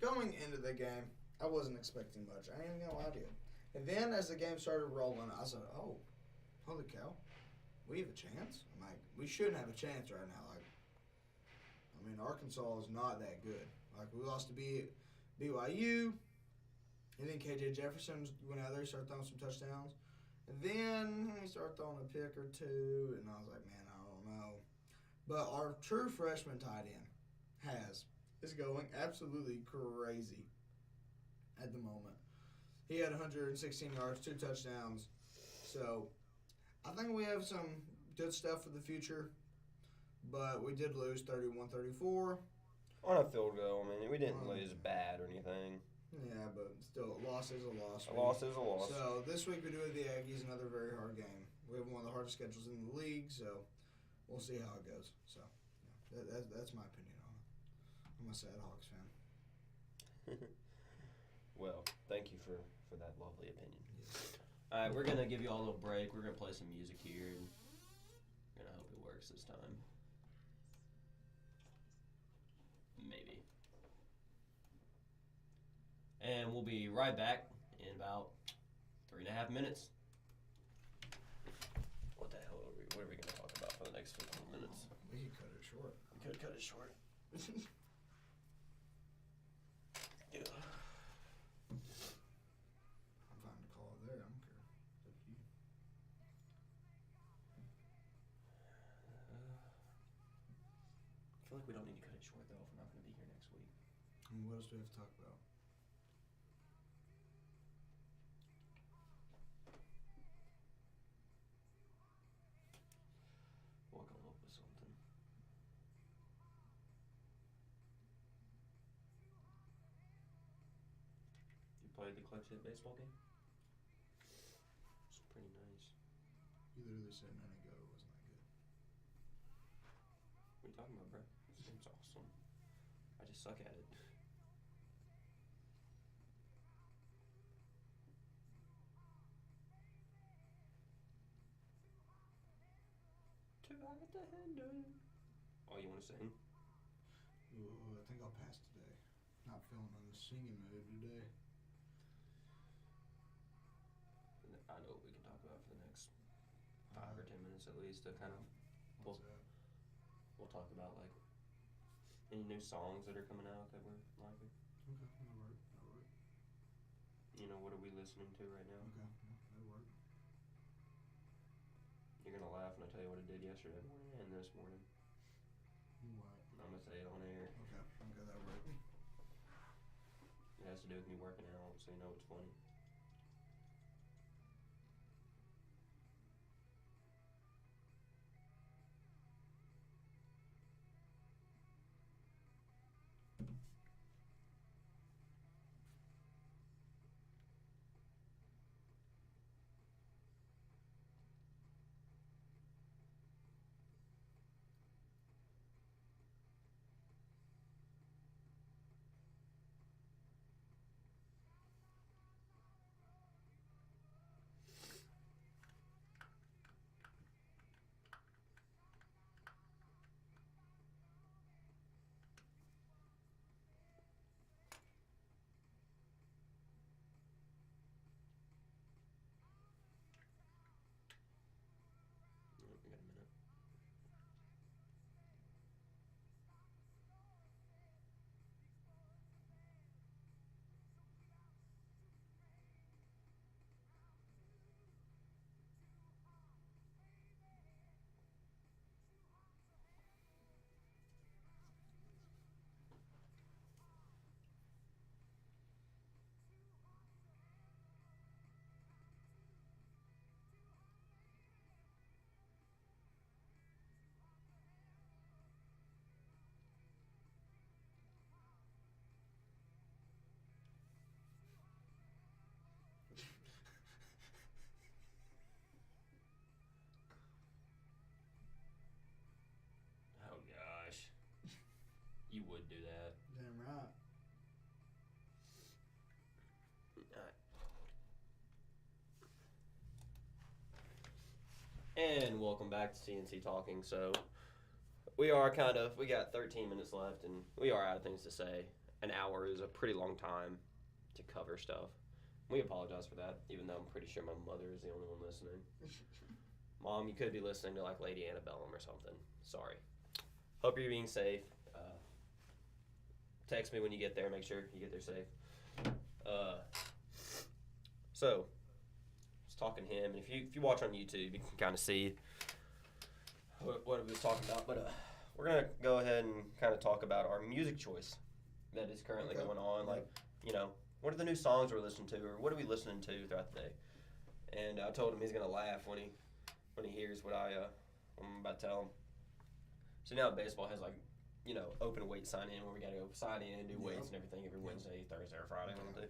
Speaker 1: going into the game, I wasn't expecting much. I ain't even gonna lie to you. And then as the game started rolling, I said, "Oh, holy cow, we have a chance." I'm like, we shouldn't have a chance right now. Like, I mean, Arkansas is not that good. Like, we lost to BYU, and then KJ Jefferson went out there, started throwing some touchdowns, and then he started throwing a pick or two, and I was like, man, I don't know. But our true freshman tight end is going absolutely crazy at the moment. He had 116 yards, 2 touchdowns. So I think we have some good stuff for the future. But we did lose 31-34.
Speaker 2: On a field goal, I mean, we didn't lose bad or anything.
Speaker 1: Yeah, but still, a loss is a loss.
Speaker 2: A loss is a loss.
Speaker 1: So this week we do with the Aggies, another very hard game. We have one of the hardest schedules in the league, so we'll see how it goes. So yeah, that's my opinion on it. I'm a sad Hawks fan.
Speaker 2: Well, thank you for that lovely opinion.
Speaker 1: Yes.
Speaker 2: All right, we're going to give you all a little break. We're going to play some music here, and we're going to hope it works this time. Maybe. And we'll be right back in about 3.5 minutes. What the hell what are we going to talk about for the next 15 minutes?
Speaker 1: We could cut it short.
Speaker 2: We could cut it short. Yeah.
Speaker 1: I'm fine to call it there. I don't care. It's up to you.
Speaker 2: I feel like we don't need to cut it short, though, if we're not going to be here next week.
Speaker 1: I mean, what else do we have to talk about?
Speaker 2: We'll come up with something. You played the Clutch Hit baseball game? It's pretty nice.
Speaker 1: You literally said a minute ago it wasn't that good.
Speaker 2: What are you talking about, bro? This game's awesome. I just suck at it. Too hard to handle. Oh, you want to sing?
Speaker 1: Ooh, I think I'll pass today. Not feeling in the singing mood today.
Speaker 2: I know what we can talk about for the next 5 or 10 minutes at least to kind of.
Speaker 1: What's that?
Speaker 2: We'll talk about like any new songs that are coming out that we're liking.
Speaker 1: Okay, that'll work. That'll work.
Speaker 2: You know, what are we listening to right now?
Speaker 1: Okay, yeah, that'll work.
Speaker 2: You're gonna laugh when I tell you what I did yesterday morning and this morning.
Speaker 1: What?
Speaker 2: I'm gonna say it on air.
Speaker 1: Okay, that'll work.
Speaker 2: It has to do with me working out, so you know it's funny. And welcome back to CNC Talking. So, we got 13 minutes left, and we are out of things to say. An hour is a pretty long time to cover stuff. We apologize for that, even though I'm pretty sure my mother is the only one listening. Mom, you could be listening to like Lady Antebellum or something. Sorry. Hope you're being safe. Text me when you get there. Make sure you get there safe. So, I was talking to him, and if you watch on YouTube, you can kind of see what he was talking about. But we're gonna go ahead and kind of talk about our music choice that is currently going on. Like, what are the new songs we're listening to, or what are we listening to throughout the day? And I told him he's gonna laugh when he hears what I'm about to tell him. So now baseball has open weight sign in where we gotta go sign in, do weights and everything every Wednesday, Thursday, or Friday. When I do.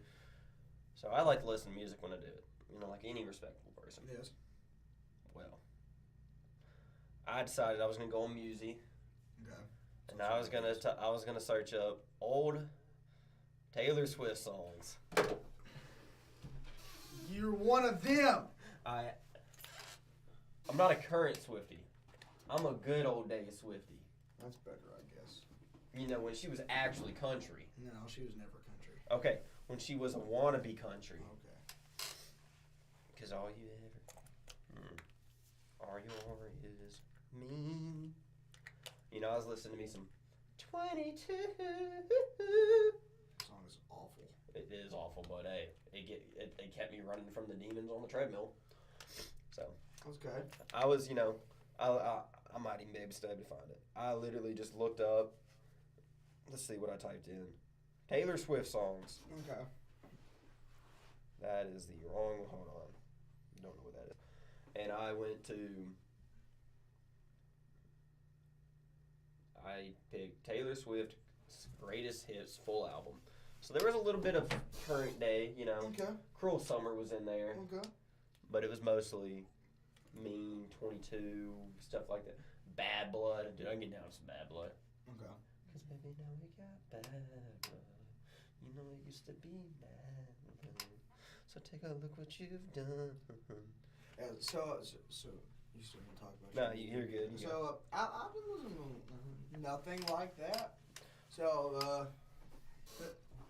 Speaker 2: So I like to listen to music when I do it. Like any respectable person.
Speaker 1: Yes.
Speaker 2: Well, I decided I was gonna go on Musi.
Speaker 1: Okay.
Speaker 2: And I was gonna search up old Taylor Swift songs.
Speaker 1: You're one of them.
Speaker 2: I'm not a current Swiftie. I'm a good old days Swiftie.
Speaker 1: That's better, I guess.
Speaker 2: When she was actually country.
Speaker 1: No, she was never country.
Speaker 2: Okay, when she was a wannabe country.
Speaker 1: Okay.
Speaker 2: Because all you is me. I was listening to me some 22.
Speaker 1: That song is awful.
Speaker 2: It is awful, but hey, it kept me running from the demons on the treadmill. So
Speaker 1: That's good.
Speaker 2: I was, I might even be able to find it. I literally just looked up. Let's see what I typed in. Taylor Swift songs.
Speaker 1: Okay.
Speaker 2: That is the wrong. Hold on. Don't know what that is. And I went to. I picked Taylor Swift's greatest hits full album. So there was a little bit of current day,
Speaker 1: Okay.
Speaker 2: Cruel Summer was in there.
Speaker 1: Okay.
Speaker 2: But it was mostly Mean, 22, stuff like that. Bad Blood. Dude, I can get down with some Bad Blood.
Speaker 1: Okay.
Speaker 2: Because baby, now we got bad blood. It used to be bad blood. So take a look what you've done.
Speaker 1: Yeah, so you still want to talk about?
Speaker 2: No, you're good.
Speaker 1: So I've been listening to nothing like that. So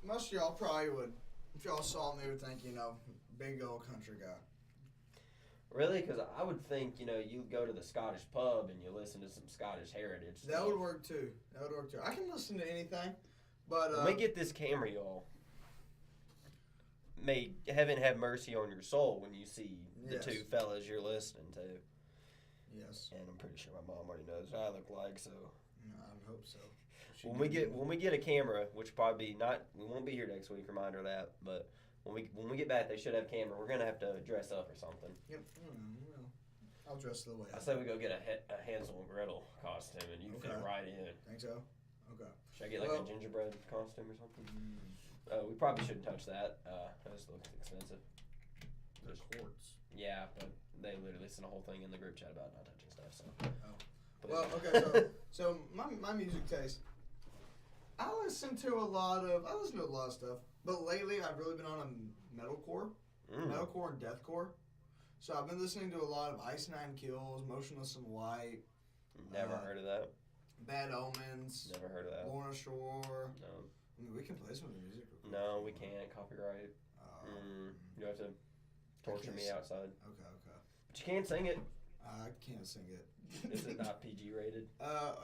Speaker 1: most of y'all probably would, if y'all saw me, would think big old country guy.
Speaker 2: Really? Because I would think, you go to the Scottish pub and you listen to some Scottish heritage stuff.
Speaker 1: That would work too. I can listen to anything, but
Speaker 2: when we get this camera, y'all, may heaven have mercy on your soul when you see the two fellas you're listening to.
Speaker 1: Yes.
Speaker 2: And I'm pretty sure my mom already knows what I look like, so.
Speaker 1: No, I hope so.
Speaker 2: When we get a camera, which probably we won't be here next week. Reminder of that, but when we get back, they should have a camera. We're gonna have to dress up or something.
Speaker 1: Yep. Well, I'll dress the way
Speaker 2: I say we go get a Hansel and Gretel costume, and you can fit right in.
Speaker 1: Think so? Okay.
Speaker 2: Should I get a gingerbread costume or something? We probably shouldn't touch that. That just looks expensive.
Speaker 1: The quartz.
Speaker 2: Yeah, but they literally sent a whole thing in the group chat about not touching stuff. So.
Speaker 1: Oh. Well, okay. So my music taste. I listen to a lot of stuff, but lately I've really been on a metalcore and deathcore. So I've been listening to a lot of Ice Nine Kills, Motionless in White.
Speaker 2: Never heard of that.
Speaker 1: Bad Omens.
Speaker 2: Never heard of that.
Speaker 1: Lorna Shore.
Speaker 2: No.
Speaker 1: I mean, we can play some of the music.
Speaker 2: No, we can't. Copyright. You have to torture me outside.
Speaker 1: Okay.
Speaker 2: But you can sing it.
Speaker 1: I can't sing it.
Speaker 2: Is it not PG rated?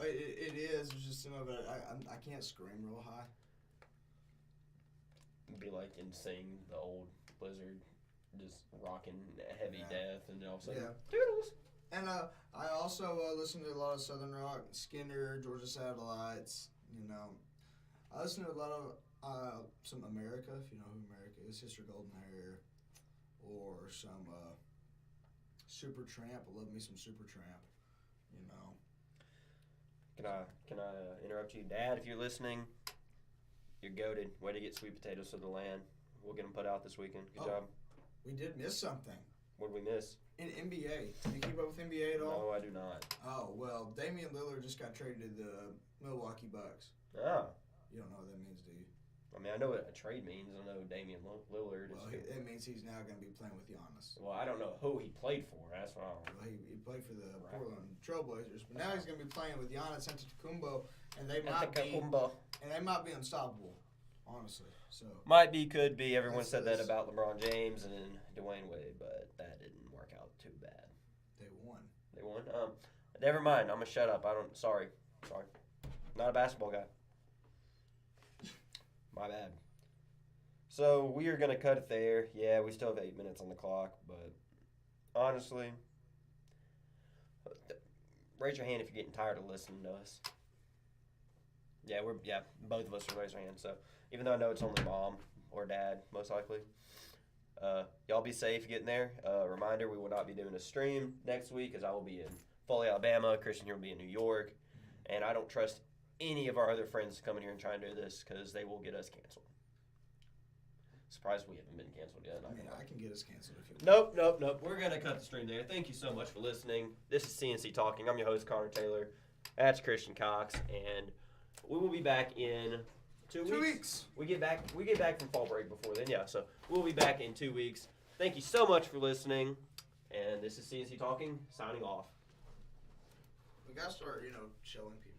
Speaker 1: It is. It's just some of it. I can't scream real high.
Speaker 2: It'd be like in Sing, the old Blizzard, just rocking heavy death, and then all of a sudden, Toodles.
Speaker 1: And I also listen to a lot of Southern rock, Skinner, Georgia Satellites. I listen to a lot of some America, if you know who America is, Sister Golden Hair, or some Supertramp. I love me some Supertramp.
Speaker 2: Can I interrupt you, Dad? If you're listening, you're goated. Way to get sweet potatoes to the land. We'll get them put out this weekend. Good job.
Speaker 1: We did miss something.
Speaker 2: What did we miss?
Speaker 1: In NBA. Do you keep up with NBA at all?
Speaker 2: No, I do not.
Speaker 1: Oh, well, Damian Lillard just got traded to the Milwaukee Bucks.
Speaker 2: Oh.
Speaker 1: You don't know what that means, do you?
Speaker 2: I mean, I know what a trade means. I know Damian Lillard is.
Speaker 1: Well, it means he's now going to be playing with Giannis.
Speaker 2: Well, I don't know who he played for. That's what I don't know.
Speaker 1: Well, he played for the
Speaker 2: Right.
Speaker 1: Portland Trailblazers, but now he's going to be playing with Giannis Antetokounmpo, and they might be unstoppable, honestly. So
Speaker 2: Might be, could be. Everyone said that
Speaker 1: That's-
Speaker 2: about LeBron James and Dwayne Wade, but that didn't work out too bad.
Speaker 1: they won.
Speaker 2: They won. Never mind. I'm gonna shut up. Sorry. Not a basketball guy. My bad. So we are gonna cut it there. Yeah, we still have 8 minutes on the clock, but honestly, raise your hand if you're getting tired of listening to us. Yeah, both of us will raise our hands. So even though I know it's only mom or dad, most likely. Y'all be safe getting there. Reminder, we will not be doing a stream next week as I will be in Foley, Alabama. Christian here will be in New York. And I don't trust any of our other friends to come in here and try and do this because they will get us canceled. Surprised we haven't been canceled yet.
Speaker 1: I mean, I can get us canceled if you want.
Speaker 2: Nope. We're going to cut the stream there. Thank you so much for listening. This is CNC Talking. I'm your host, Connor Taylor. That's Christian Cox. And we will be back in 2 weeks.
Speaker 1: 2 weeks.
Speaker 2: We get back from fall break before then, yeah. So we'll be back in 2 weeks. Thank you so much for listening. And this is CNC Talking, signing off.
Speaker 1: We got to start, showing people.